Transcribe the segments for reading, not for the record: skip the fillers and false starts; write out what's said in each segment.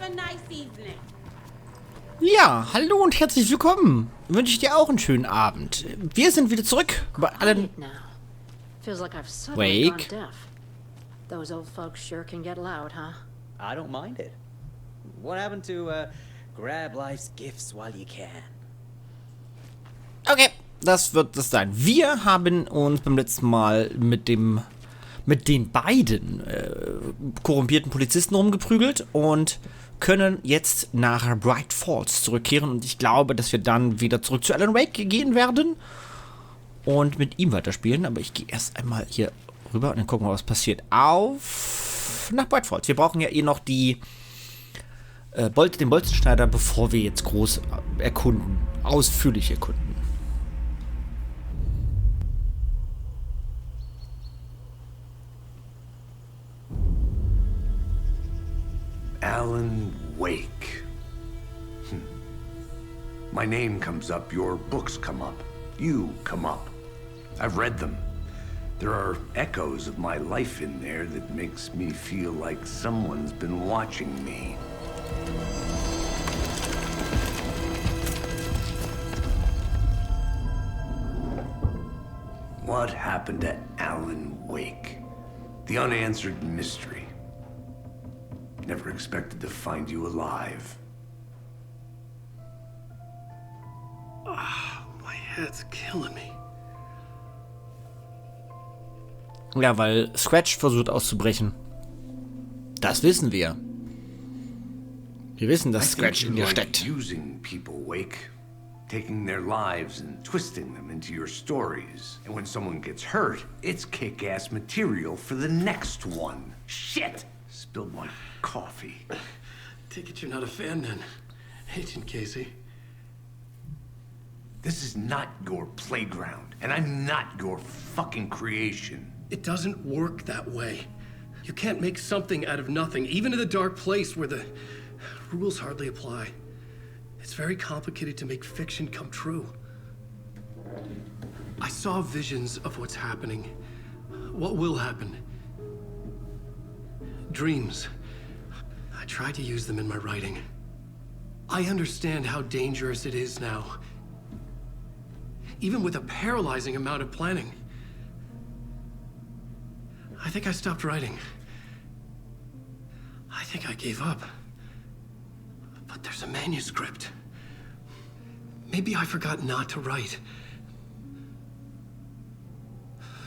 a nice evening. Ja, hallo und herzlich willkommen. Wünsche ich dir auch einen schönen Abend. Wir sind wieder zurück bei Alan Wake. Those old folks sure can get loud, huh? I don't mind it. What happened to grab life's gifts while you can? Okay, das wird es sein. Wir haben uns beim letzten Mal mit den beiden korrumpierten Polizisten rumgeprügelt und können jetzt nach Bright Falls zurückkehren. Und ich glaube, dass wir dann wieder zurück zu Alan Wake gehen werden und mit ihm weiterspielen. Aber ich gehe erst einmal hier rüber und dann gucken wir, was passiert. Nach Bright Falls. Wir brauchen ja noch den Bolzenschneider, bevor wir jetzt groß ausführlich erkunden. Alan Wake. My name comes up, your books come up, you come up. I've read them. There are echoes of my life in there that makes me feel like someone's been watching me. What happened to Alan Wake? The unanswered mystery. Never expected to find you alive. My head's killing me. Ja, weil Scratch versucht auszubrechen. Das wissen wir. Wir wissen, dass Scratch in dir steckt. Using people, Wake. Taking their lives and twisting them into your stories. And when someone gets hurt, it's kick-ass material for the next one. Shit! Spilled my coffee. Take it you're not a fan then, Agent Casey. This is not your playground, and I'm not your fucking creation. It doesn't work that way. You can't make something out of nothing, even in a dark place where the rules hardly apply. It's very complicated to make fiction come true. I saw visions of what's happening, what will happen. Dreams. I tried to use them in my writing. I understand how dangerous it is now. Even with a paralyzing amount of planning. I think I stopped writing. I think I gave up. But there's a manuscript. Maybe I forgot not to write.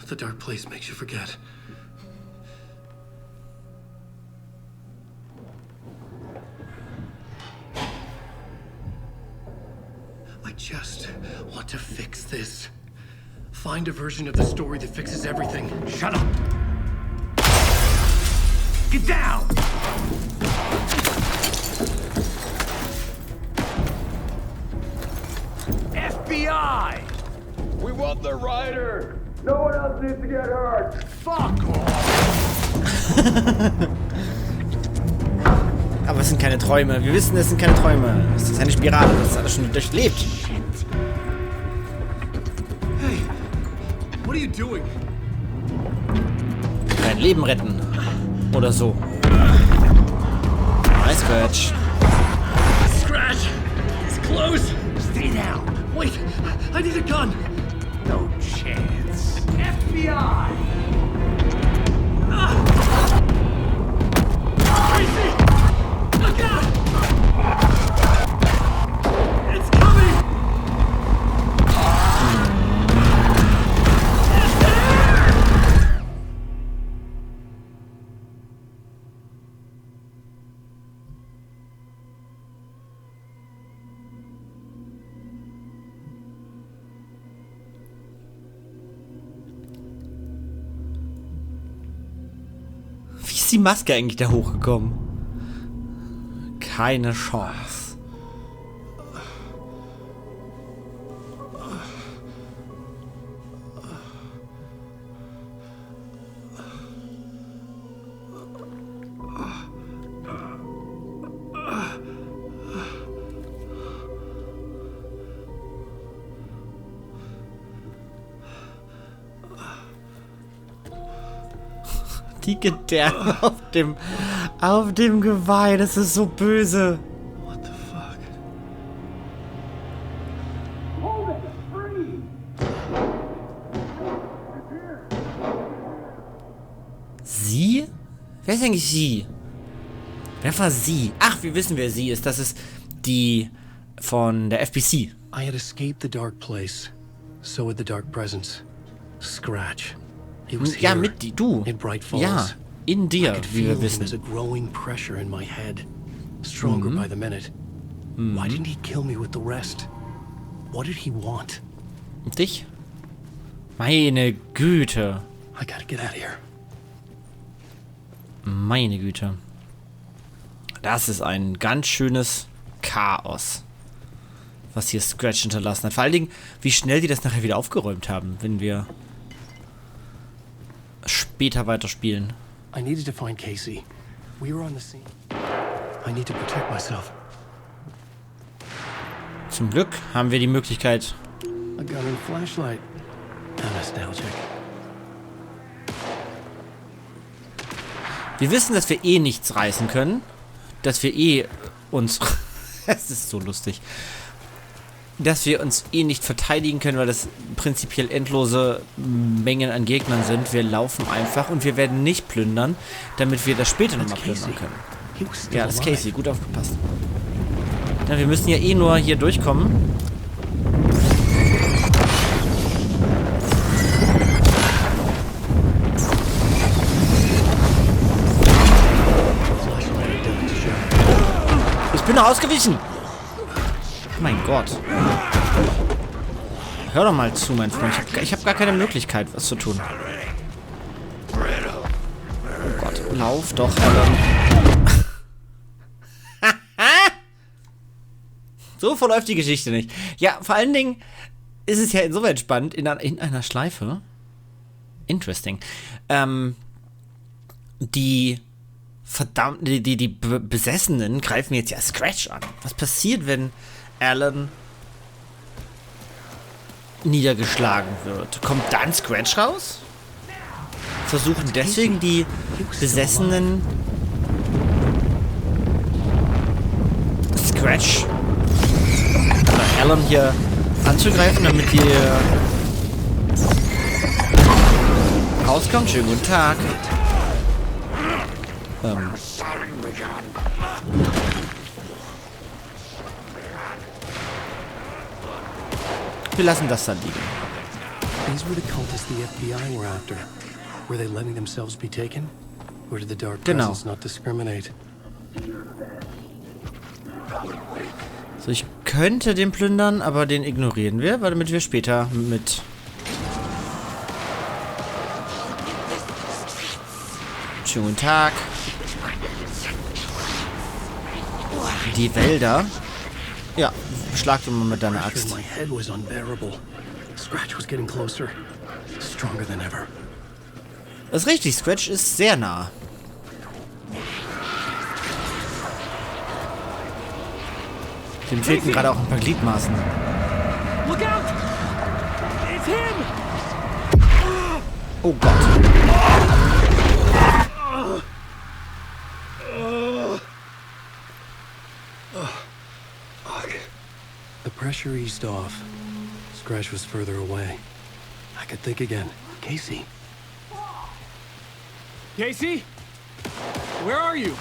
The dark place makes you forget. I just want to fix this. Find a version of the story that fixes everything. Shut up! Get down! FBI! We want the rider! No one else needs to get hurt! Fuck off! Aber es sind keine Träume. Wir wissen, es sind keine Träume. Es ist eine Spirale. Das ist alles schon durchlebt. Hey, what are you doing? Dein Leben retten. Oder so. Nice, Scratch. Scratch! It's close! Stay down! Wait! I need a gun! No chance. FBI! Crazy! Look out! It's coming! Wie ist die Maske eigentlich da hochgekommen? Keine Chance. Die Gedärme auf dem Auf dem Geweih, das ist so böse. What the fuck? Sie? Wer ist eigentlich sie? Wer war sie? Ach, wir wissen, wer sie ist. Das ist die von der FBC. I had escaped the dark place. So had the dark presence. Scratch. He was Ja, here, mit die, du. in Bright Falls. Ja, in I dir, could wie feel wir him as a wissen. growing pressure in my head. Stronger by the minute. Why didn't he kill me with the rest? What did he want? Und dich? Meine Güte. I gotta get out of here. Meine Güte. Das ist ein ganz schönes Chaos, was hier Scratch hinterlassen hat. Vor allen Dingen, wie schnell die das nachher wieder aufgeräumt haben, wenn wir später weiterspielen. I needed to find Casey. We were on the scene. I need to protect myself. Zum Glück haben wir die Möglichkeit. A gun and flashlight. How nostalgic. Wir wissen, dass wir eh nichts reißen können. Dass wir eh uns... Es ist so lustig. Dass wir uns eh nicht verteidigen können, weil das prinzipiell endlose Mengen an Gegnern sind. Wir laufen einfach und wir werden nicht plündern, damit wir das später nochmal plündern können. He was still Ja, das ist alive. Casey. Gut aufgepasst. Ja, wir müssen ja eh nur hier durchkommen. Ich bin noch ausgewichen. Mein Gott. Hör doch mal zu, mein Freund. Ich hab gar keine Möglichkeit, was zu tun. Oh Gott, lauf doch, Alan. So verläuft die Geschichte nicht. Ja, vor allen Dingen ist es ja insoweit spannend, in einer Schleife. Interesting. Die Besessenen greifen jetzt ja Scratch an. Was passiert, wenn Alan niedergeschlagen wird? Kommt dann Scratch raus? Versuchen deswegen die Besessenen Scratch oder Alan hier anzugreifen, damit die rauskommt. Schönen guten Tag. Wir lassen das dann liegen. These were the cultists the FBI were after. Were they letting themselves be taken? Or did the dark Genau. presence not discriminate? So, ich könnte den plündern, aber den ignorieren wir, weil damit wir später mit schönen guten Tag. Die Wälder. Ja, schlag ihn mal mit deiner Pressure in Axt. my head was unbearable. Scratch was getting closer. Stronger than ever. Das ist richtig, Scratch ist sehr nah. Dem fehlten gerade auch ein paar Gliedmaßen. Look out! It's him! Oh Gott. The pressure eased off. Scratch was further away. I could think again. Casey. Casey? Where are you?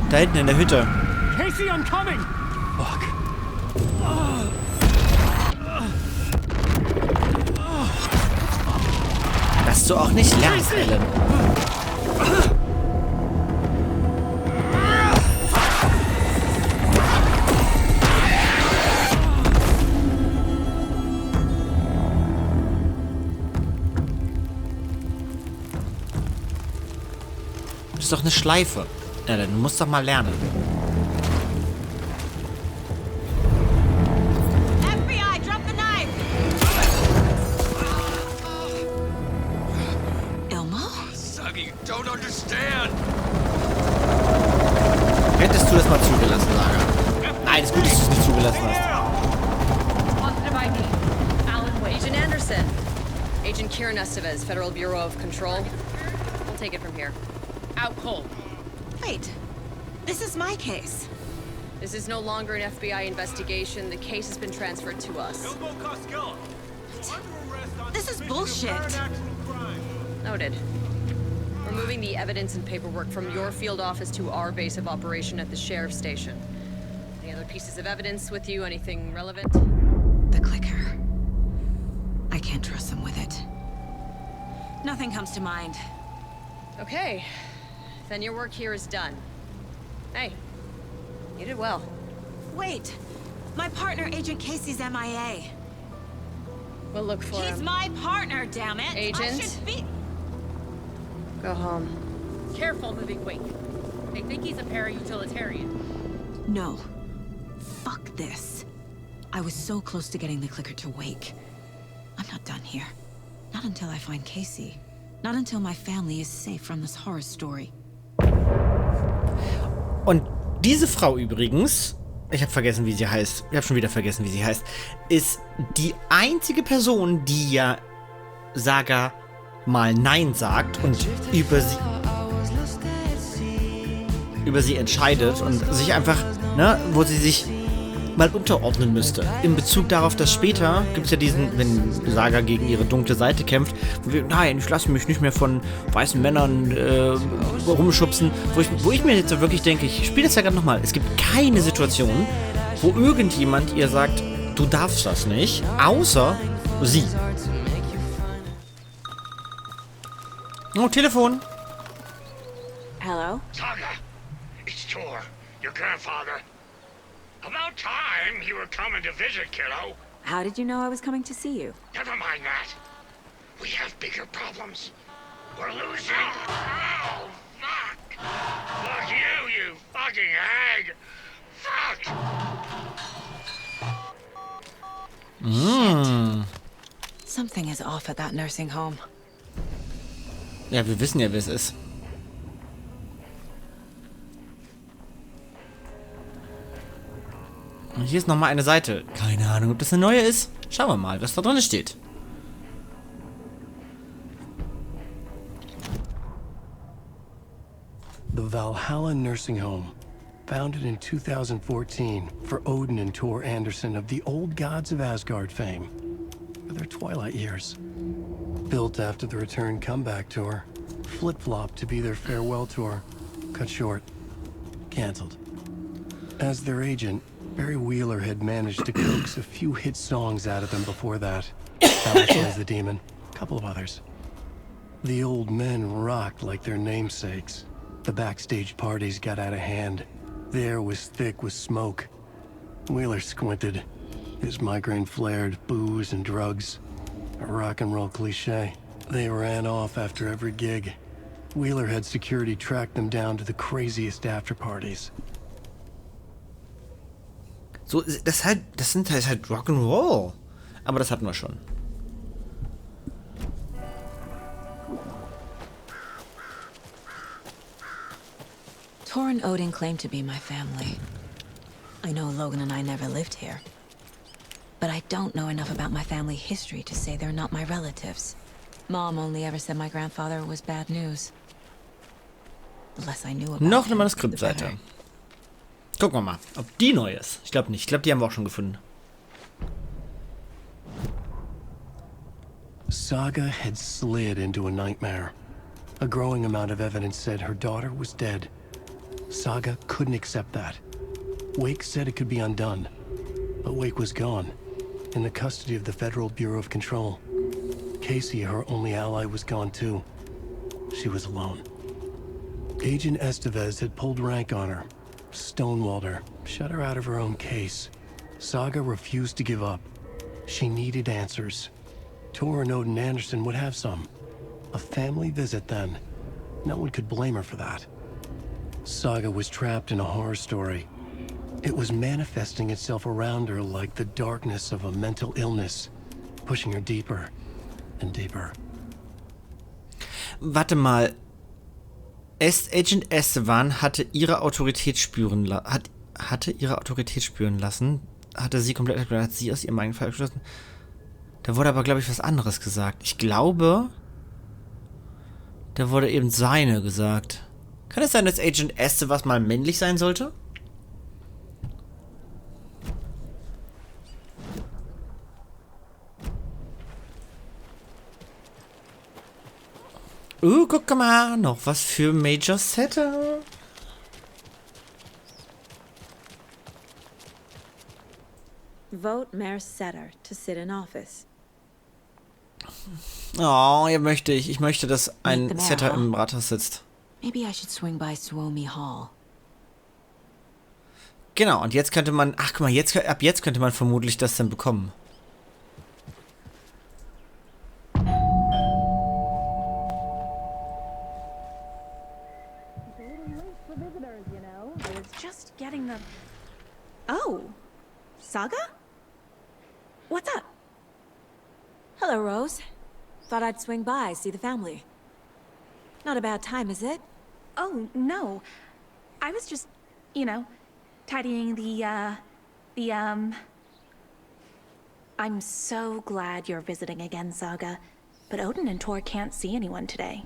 Da hinten in der Hütte. Casey, I'm coming! Fuck. Dass du auch nicht lernst, Alan. Das ist doch eine Schleife. Alan, du musst doch mal lernen. FBI, drop the knife! Elmo? Suggy, you don't understand! Hättest du das mal zugelassen, Saga? Nein, ist gut, dass du es nicht zugelassen hast. Positive ID. Alan Wake. Agent Anderson. Agent Kieran Estevez, Federal Bureau of Control. We'll take it from here. Out cold. Wait. This is my case. This is no longer an FBI investigation. The case has been transferred to us. This is bullshit. Noted. We're moving the evidence and paperwork from your field office to our base of operation at the sheriff's station. Any other pieces of evidence with you? Anything relevant? The clicker. I can't trust them with it. Nothing comes to mind. Okay. Then your work here is done. Hey, you did well. Wait. My partner, Agent Casey's MIA. We'll look for him. He's my partner, damn it! Agent? I should be... Go home. Careful moving Wake. They think he's a para-utilitarian. No. Fuck this. I was so close to getting the clicker to Wake. I'm not done here. Not until I find Casey. Not until my family is safe from this horror story. Und diese Frau übrigens, ich habe vergessen, wie sie heißt. Ich habe schon wieder vergessen, wie sie heißt. Ist die einzige Person, die ja Saga mal Nein sagt und über sie entscheidet und sich einfach, ne, wo sie sich mal unterordnen müsste. In Bezug darauf, dass später gibt es ja diesen, wenn Saga gegen ihre dunkle Seite kämpft, nein, ich lasse mich nicht mehr von weißen Männern rumschubsen, wo ich mir jetzt wirklich denke, ich spiele das ja gerade nochmal, es gibt keine Situation, wo irgendjemand ihr sagt, du darfst das nicht, außer sie. Oh, Telefon. Hello? Saga, it's Tor, your grandfather. About time you were coming to visit, kiddo. How did you know I was coming to see you? Never mind that. We have bigger problems. We're losing. Oh, fuck. Fuck you, you fucking hag. Fuck. Something is off at that nursing home. Ja, wir wissen ja, wer es ist. Und hier ist nochmal eine Seite. Keine Ahnung, ob das eine neue ist. Schauen wir mal, was da drin steht. The Valhalla Nursing Home, founded in 2014 for Odin and Tor Anderson of the Old Gods of Asgard fame, for their twilight years. Built after the return comeback tour, flip-flopped to be their farewell tour, cut short, canceled. As their agent, Barry Wheeler had managed to coax a few hit songs out of them before that. Alice the Demon, a couple of others. The old men rocked like their namesakes. The backstage parties got out of hand. The air was thick with smoke. Wheeler squinted. His migraine flared, booze and drugs. A rock and roll cliche. They ran off after every gig. Wheeler had security track them down to the craziest after parties. So, das sind halt Rock'n'Roll. Aber das hatten wir schon. Tor and Odin claim to be my family. I know Logan and I never lived here. But I don't know enough about my family history to say they're not my relatives. Mom only ever said my grandfather was bad news. The less I knew about Noch eine him, Manuskriptseite. the better. Gucken wir mal, ob die neu ist. Ich glaube nicht. Ich glaube, die haben wir auch schon gefunden. Saga had slid into a nightmare. A growing amount of evidence said her daughter was dead. Saga couldn't accept that. Wake said it could be undone. But Wake was gone, in the custody of the Federal Bureau of Control. Casey, her only ally, was gone too. She was alone. Agent Estevez had pulled rank on her, stonewalled her, shut her out of her own case. Saga refused to give up. She needed answers. Tor and Odin Anderson would have some. A family visit then. No one could blame her for that. Saga was trapped in a horror story. It was manifesting itself around her like the darkness of a mental illness, pushing her deeper and deeper. Warte mal. Agent Esteban hatte ihre Autorität spüren lassen. Hatte sie komplett, hat sie aus ihrem eigenen Fall geschlossen. Da wurde aber, glaube ich, was anderes gesagt. Ich glaube, da wurde eben seine gesagt. Kann es sein, dass Agent S was mal männlich sein sollte? Guck mal, noch was für Major Setter. Vote Mayor Setter to sit in office. Oh, hier möchte ich. Ich möchte, dass ein Setter im Rathaus sitzt. Maybe I should swing by Suomi Hall. Genau, und jetzt könnte man... Ach, guck mal, ab jetzt könnte man vermutlich das dann bekommen. Just getting the... Oh, Saga? What's up? Hello, Rose. Thought I'd swing by, see the family. Not a bad time, is it? Oh, no. I was just, you know, tidying I'm so glad you're visiting again, Saga. But Odin and Tor can't see anyone today.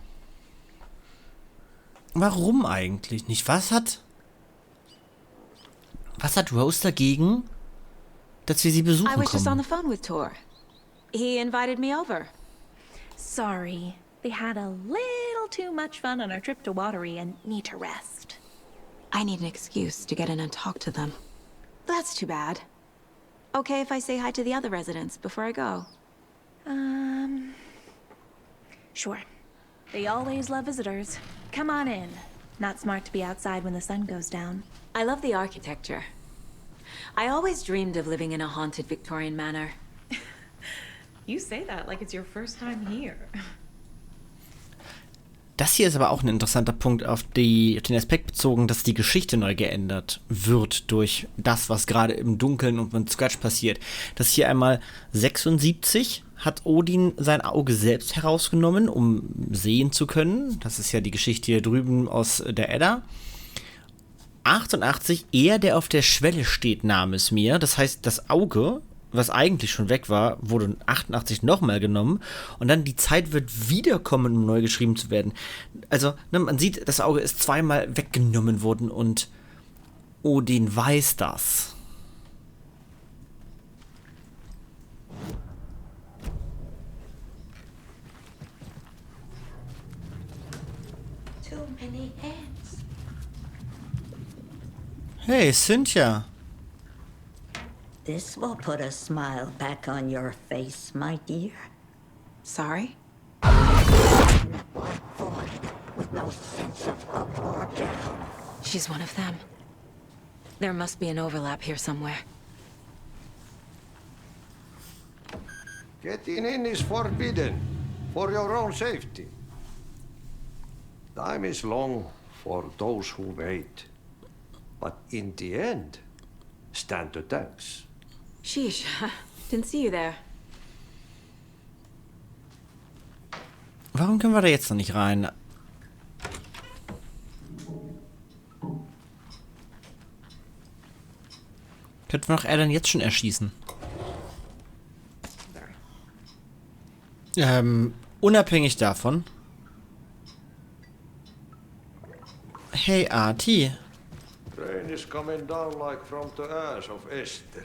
Warum eigentlich nicht? Was hat Rose dagegen, dass wir sie besuchen I was just on kommen? the phone with Tor. He invited me over. Sorry. They had a little too much fun on our trip to Watery and need to rest. I need an excuse to get in and talk to them. That's too bad. Okay if I say hi to the other residents before I go? Sure. They always love visitors. Come on in. Not smart to be outside when the sun goes down. I love the architecture. I always dreamed of living in a haunted Victorian manor. You say that like it's your first time here. Das hier ist aber auch ein interessanter Punkt auf den Aspekt bezogen, dass die Geschichte neu geändert wird durch das, was gerade im Dunkeln und mit Scratch passiert. Das hier einmal 76 hat Odin sein Auge selbst herausgenommen, um sehen zu können. Das ist ja die Geschichte hier drüben aus der Edda. 88, er, der auf der Schwelle steht, nahm es mir. Das heißt, das Auge, was eigentlich schon weg war, wurde 88 nochmal genommen. Und dann die Zeit wird wiederkommen, um neu geschrieben zu werden. Also, ne, man sieht, das Auge ist zweimal weggenommen worden und Odin weiß das. Too many hands. Hey, Cynthia. This will put a smile back on your face, my dear. Sorry? With no sense of up or down. She's one of them. There must be an overlap here somewhere. Getting in is forbidden, for your own safety. Time is long for those who wait. But in the end, stand the thanks. Sheesh, didn't see you there. Warum können wir da jetzt noch nicht rein? Könnten wir doch Alan jetzt schon erschießen? Unabhängig davon. Hey, Artie. Rain is coming down like from the ass of Esther.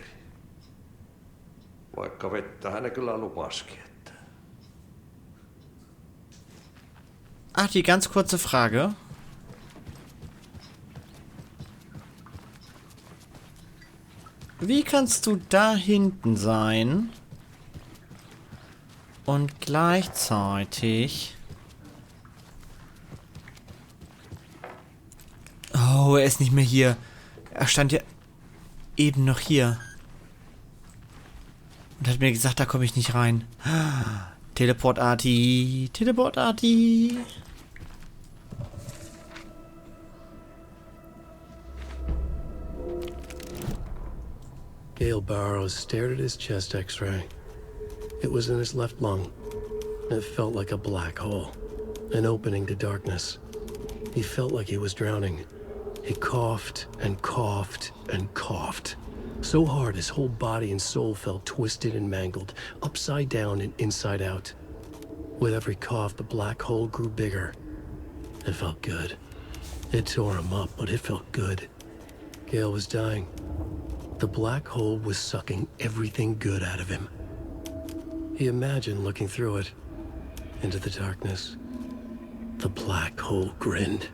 Vaikka vettä hän kyllä lupaskin, että... Artie, ganz kurze Frage. Wie kannst du da hinten sein und gleichzeitig... Oh, er ist nicht mehr hier. Er stand ja eben noch hier. Und hat mir gesagt, da komme ich nicht rein. Teleport-Arti. Teleport-Arti. Gale Barrows stared at his chest x-ray. It was in his left lung. It felt like a black hole. An opening to darkness. He felt like he was drowning. He coughed and coughed and coughed. So hard his whole body and soul felt twisted and mangled, upside down and inside out. With every cough, the black hole grew bigger. It felt good. It tore him up, but it felt good. Gale was dying. The black hole was sucking everything good out of him. He imagined looking through it, into the darkness. The black hole grinned.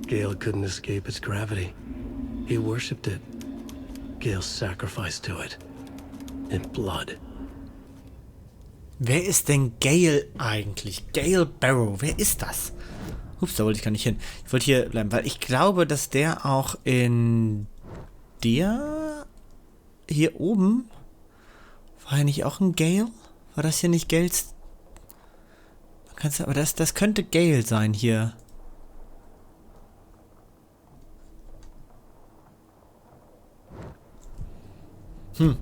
Gale couldn't escape its gravity. He worshipped it. Gale sacrificed to it. In blood. Wer ist denn Gale eigentlich? Gale Barrow, wer ist das? Ups, da wollte ich gar nicht hin. Ich wollte hier bleiben, weil ich glaube, dass der auch in der hier oben war ja nicht auch ein Gale? War das hier nicht Gales? Aber das könnte Gale sein hier. Hui.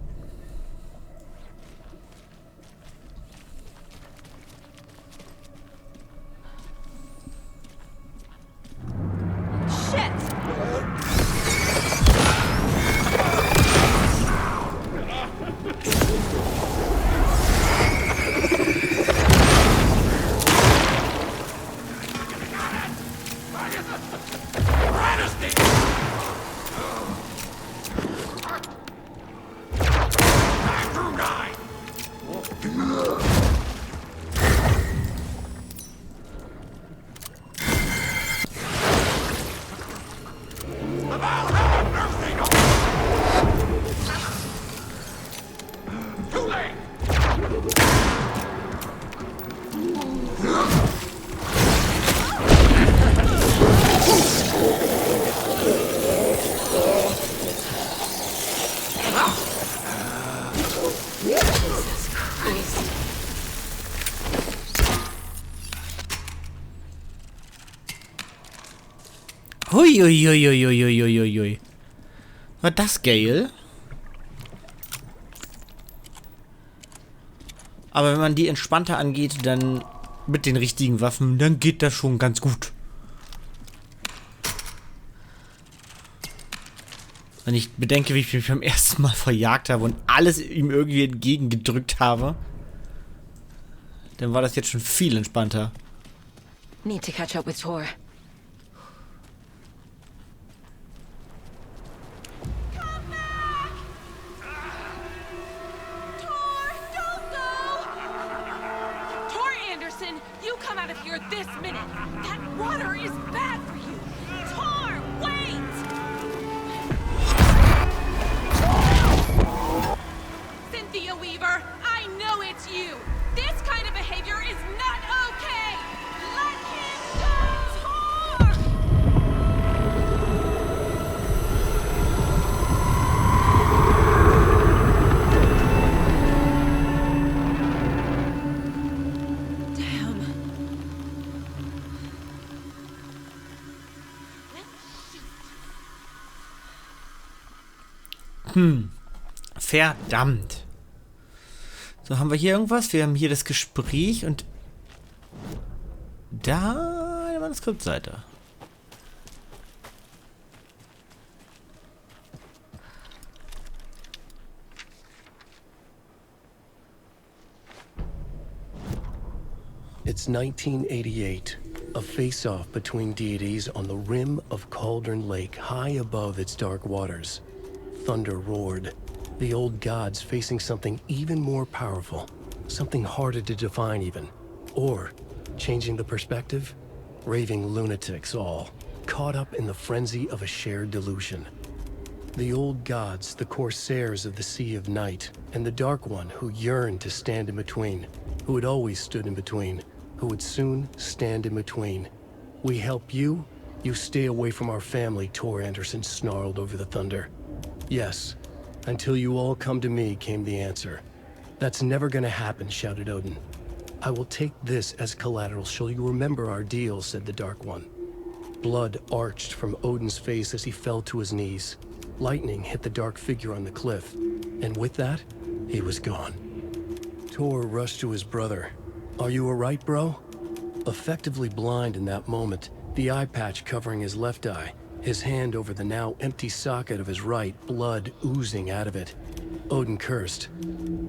War das Gale? Aber wenn man die entspannter angeht, dann mit den richtigen Waffen, dann geht das schon ganz gut. Wenn ich bedenke, wie ich mich beim ersten Mal verjagt habe und alles ihm irgendwie entgegengedrückt habe, dann war das jetzt schon viel entspannter. Need to catch up with Tor. This minute! That water is bad for you! Tor, wait! Cynthia Weaver, I know it's you! This kind of behavior is not okay! Let him go! Tor! Verdammt. So, haben wir hier irgendwas? Wir haben hier das Gespräch und da die Manuskriptseite. It's 1988. A face-off between deities on the rim of Cauldron Lake, high above its dark waters. Thunder roared. The old gods facing something even more powerful. Something harder to define even. Or, changing the perspective, raving lunatics all, caught up in the frenzy of a shared delusion. The old gods, the corsairs of the Sea of Night, and the Dark One who yearned to stand in between, who had always stood in between, who would soon stand in between. We help you, you stay away from our family, Tor Anderson snarled over the thunder. Yes, until you all come to me, came the answer. That's never gonna happen, shouted Odin. I will take this as collateral, shall you remember our deal, said the Dark One. Blood arched from Odin's face as he fell to his knees. Lightning hit the dark figure on the cliff, and with that, he was gone. Tor rushed to his brother. Are you alright, bro? Effectively blind in that moment, the eye patch covering his left eye, his hand over the now empty socket of his right, blood oozing out of it. Odin cursed.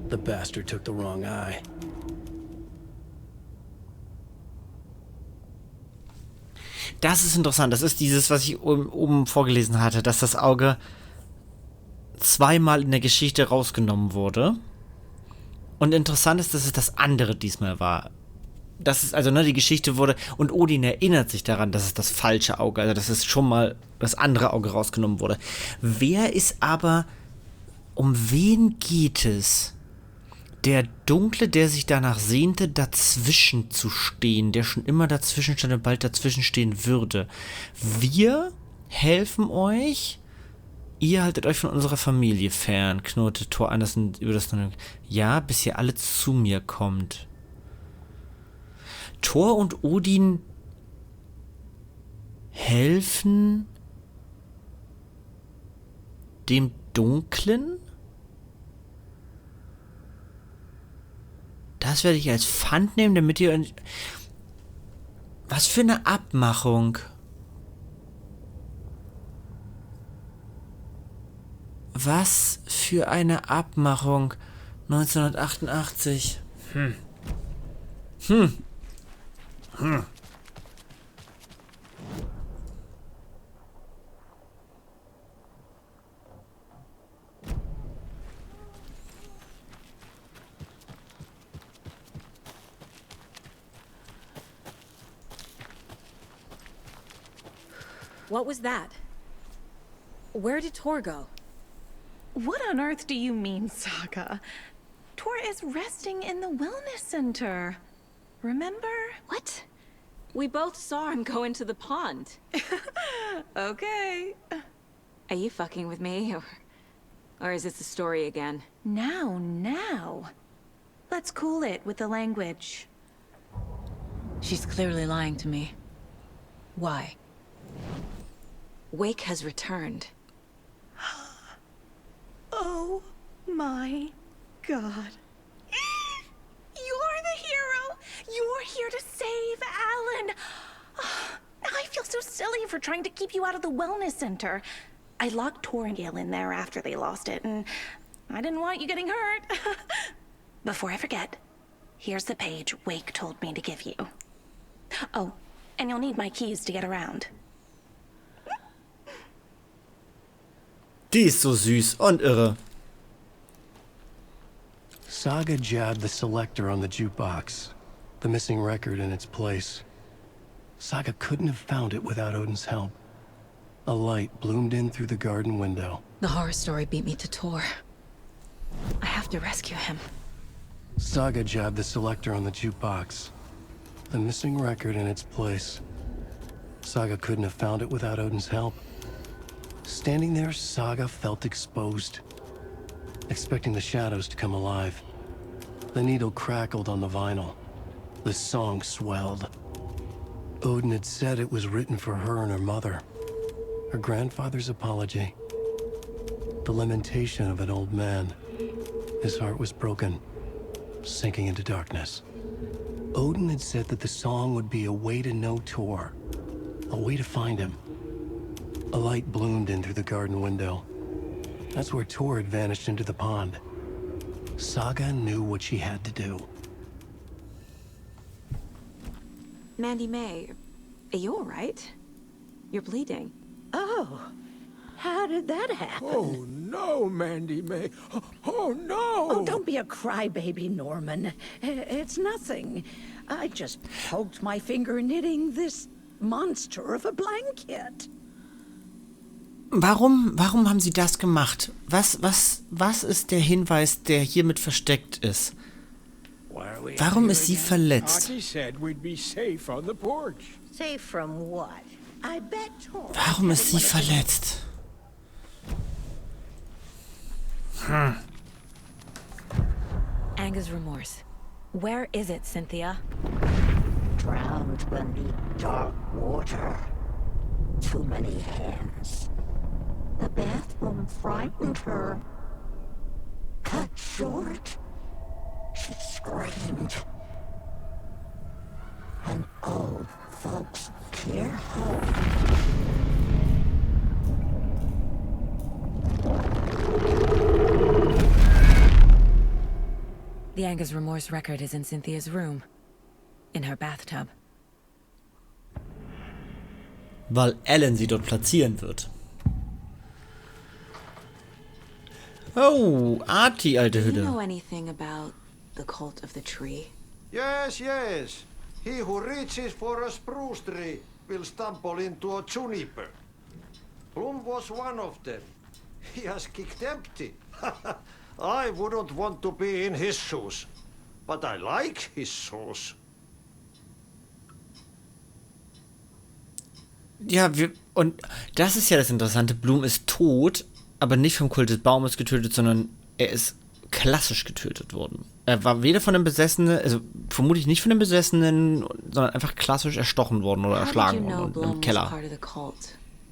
The bastard took the wrong eye. Das ist interessant. Das ist dieses, was ich oben vorgelesen hatte, dass das Auge zweimal in der Geschichte rausgenommen wurde. Und interessant ist, dass es das andere diesmal war. Das ist also, die Geschichte wurde, und Odin erinnert sich daran, dass es das falsche Auge, also dass es schon mal das andere Auge rausgenommen wurde. Um wen geht es? Der Dunkle, der sich danach sehnte, dazwischen zu stehen, der schon immer dazwischen stand und bald dazwischen stehen würde. Wir helfen euch. Ihr haltet euch von unserer Familie fern, knurrte Thor Anderson über das Neue. Ja, bis ihr alle zu mir kommt. Thor und Odin helfen dem Dunklen? Das werde ich als Pfand nehmen, damit ihr... Was für eine Abmachung. Was für eine Abmachung. 1988. What was that? Where did Tor go? What on earth do you mean, Saga? Tor is resting in the wellness center. Remember? What? We both saw him go into the pond. Okay. Are you fucking with me, or is this the story again? Now. Let's cool it with the language. She's clearly lying to me. Why? Wake has returned. Oh my God. You're the hero! You're here to save Alan! I feel so silly for trying to keep you out of the wellness center. I locked Tor and Gale in there after they lost it, and I didn't want you getting hurt. Before I forget, here's the page Wake told me to give you. Oh, and you'll need my keys to get around. Die ist so süß und irre. Saga jabbed the selector on the jukebox, the missing record in its place. Saga couldn't have found it without Odin's help. A light bloomed in through the garden window. The horror story beat me to Tor. I have to rescue him. Saga jabbed the selector on the jukebox, the missing record in its place. Saga couldn't have found it without Odin's help. Standing there, Saga felt exposed, expecting the shadows to come alive. The needle crackled on the vinyl. The song swelled. Odin had said it was written for her and her mother. Her grandfather's apology. The lamentation of an old man. His heart was broken, sinking into darkness. Odin had said that the song would be a way to know Tor, a way to find him. A light bloomed in through the garden window. That's where Tor had vanished into the pond. Saga knew what she had to do. Mandy-May, are you all right? You're bleeding. Oh, how did that happen? Oh, no, Mandy-May. Oh, no! Oh, don't be a crybaby, Norman. It's nothing. I just poked my finger knitting this monster of a blanket. Warum haben sie das gemacht? Was ist der Hinweis, der hiermit versteckt ist? Warum ist sie verletzt? Safe from what? I bet Tor. Warum ist sie verletzt? Anger's remorse. Where is it, Cynthia? Drowned beneath dark water. Too many hands. The bathroom frightened her. Cut short. She screamed. And old folks care home. The Anger's remorse record is in Cynthia's room. In her bathtub. Weil Alan sie dort platzieren wird. Oh, Artie, alte Do you Hütte. know anything about the cult of the tree? Yes, yes. He who reaches for a spruce tree will stumble into a juniper. Blum was one of them. He has kicked empty. I wouldn't want to be in his shoes. But I like his shoes. Ja, und das ist ja das Interessante. Blum ist tot, aber nicht vom Kult des Baumes getötet, sondern er ist klassisch getötet worden. Er war weder von einem Besessenen, also vermutlich nicht von einem Besessenen, sondern einfach klassisch erstochen worden oder erschlagen worden und im Keller.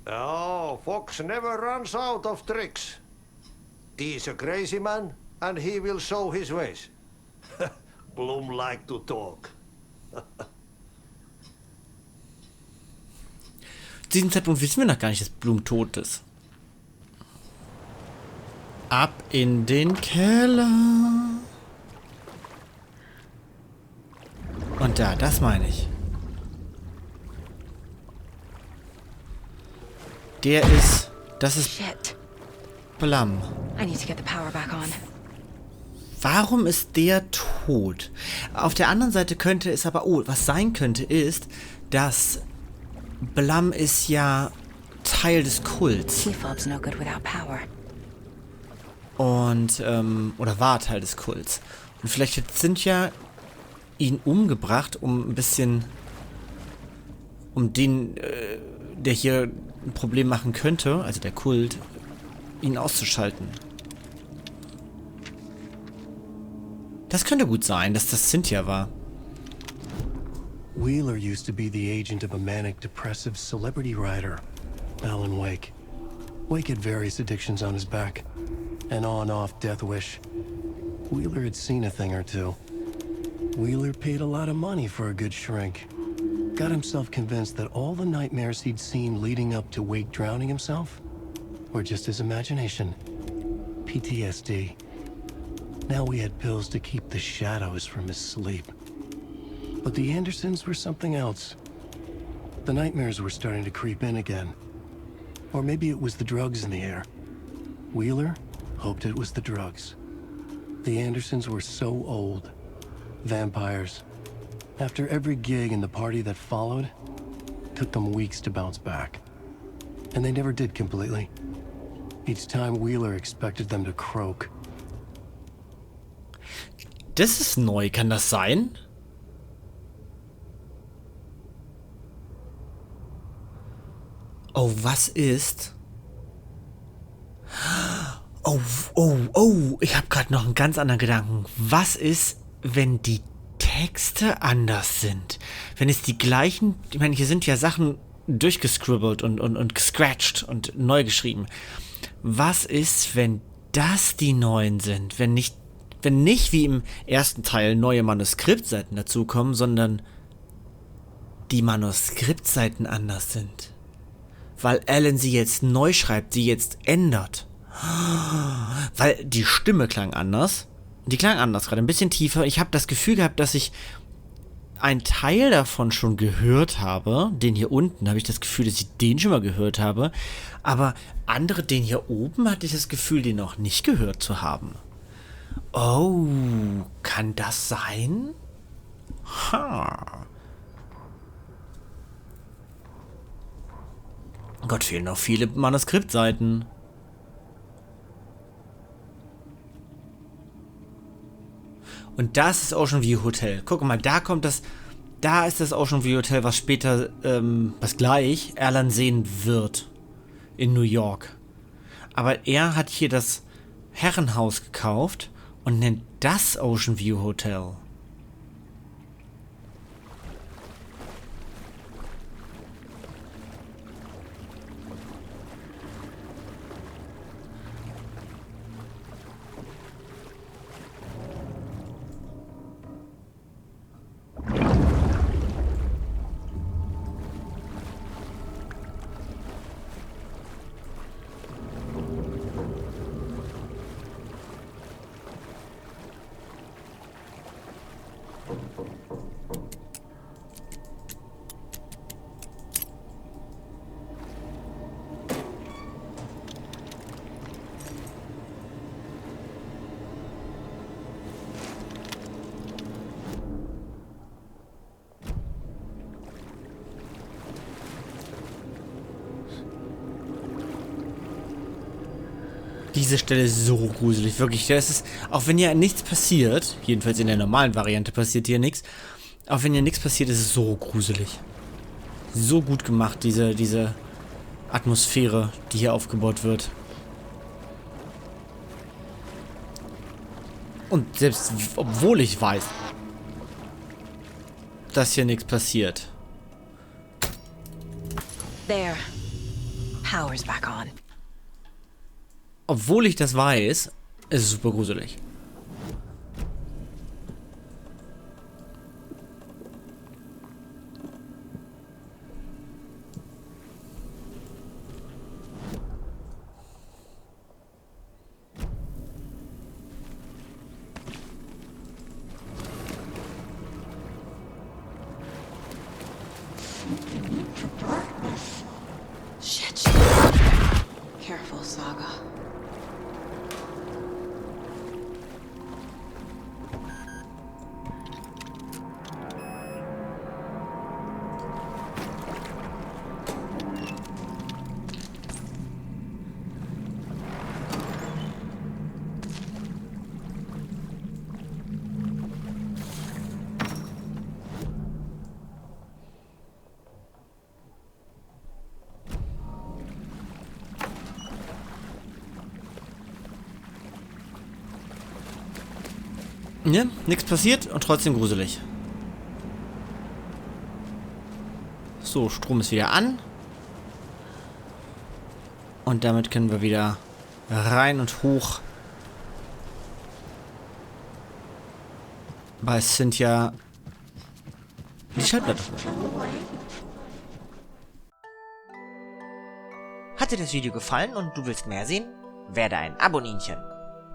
Oh, Fox never runs out of tricks. He's a crazy man, and he will show his ways. Blum like to talk. Zu diesem Zeitpunkt wissen wir noch gar nicht, dass Blum tot ist. Ab in den Keller. Und da, das meine ich. Das ist Blum. I need to get the power back on. Warum ist der tot? Auf der anderen Seite könnte es aber, was sein könnte, ist, dass Blum ist ja Teil des Kults. No good without power. Und, oder war Teil des Kults. Und vielleicht hat Cynthia ihn umgebracht, um ein bisschen, um den, der hier ein Problem machen könnte, also der Kult, ihn auszuschalten. Das könnte gut sein, dass das Cynthia war. Wheeler used to be the agent of a manic-depressive celebrity writer, Alan Wake. Wake had various addictions on his back. An on-off death wish. Wheeler had seen a thing or two. Wheeler paid a lot of money for a good shrink. Got himself convinced that all the nightmares he'd seen leading up to Wake drowning himself were just his imagination. PTSD. Now we had pills to keep the shadows from his sleep. But the Andersons were something else. The nightmares were starting to creep in again. Or maybe it was the drugs in the air. Wheeler hoped it was the drugs. The Andersons were so old. Vampires. After every gig and the party that followed, took them weeks to bounce back. And they never did completely. Each time Wheeler expected them to croak. Das ist neu, kann das sein? Oh, was ist? Ich habe gerade noch einen ganz anderen Gedanken. Was ist, wenn die Texte anders sind? Wenn es die gleichen, ich meine, hier sind ja Sachen durchgescribbelt und gescratcht und neu geschrieben. Was ist, wenn das die neuen sind? Wenn nicht wie im ersten Teil neue Manuskriptseiten dazukommen, sondern die Manuskriptseiten anders sind. Weil Alan sie jetzt neu schreibt, sie jetzt ändert. Weil die Stimme klang anders. Die klang anders, gerade ein bisschen tiefer. Ich habe das Gefühl gehabt, dass ich einen Teil davon schon gehört habe. Den hier unten habe ich das Gefühl, dass ich den schon mal gehört habe. Aber andere, den hier oben, hatte ich das Gefühl, den noch nicht gehört zu haben. Oh, kann das sein? Gott, fehlen noch viele Manuskriptseiten. Und das ist Ocean View Hotel. Guck mal, da ist das Ocean View Hotel, was später, was gleich Alan sehen wird. In New York. Aber er hat hier das Herrenhaus gekauft und nennt das Ocean View Hotel. Diese Stelle ist so gruselig, wirklich. Das ist, auch wenn hier nichts passiert, jedenfalls in der normalen Variante passiert hier nichts, auch wenn hier nichts passiert, ist es so gruselig. So gut gemacht, diese Atmosphäre, die hier aufgebaut wird. Und selbst obwohl ich weiß, dass hier nichts passiert. There. Power's back on. Obwohl ich das weiß, ist es super gruselig. Shit. Careful, Saga. Ne? Nichts passiert und trotzdem gruselig. So, Strom ist wieder an. Und damit können wir wieder rein und hoch bei Cynthia die Schallplatte. Hat dir das Video gefallen und du willst mehr sehen? Werde ein Aboninchen.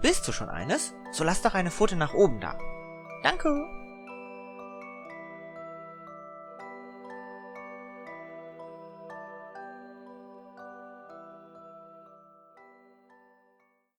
Bist du schon eines? So lass doch eine Pfote nach oben da. Danke!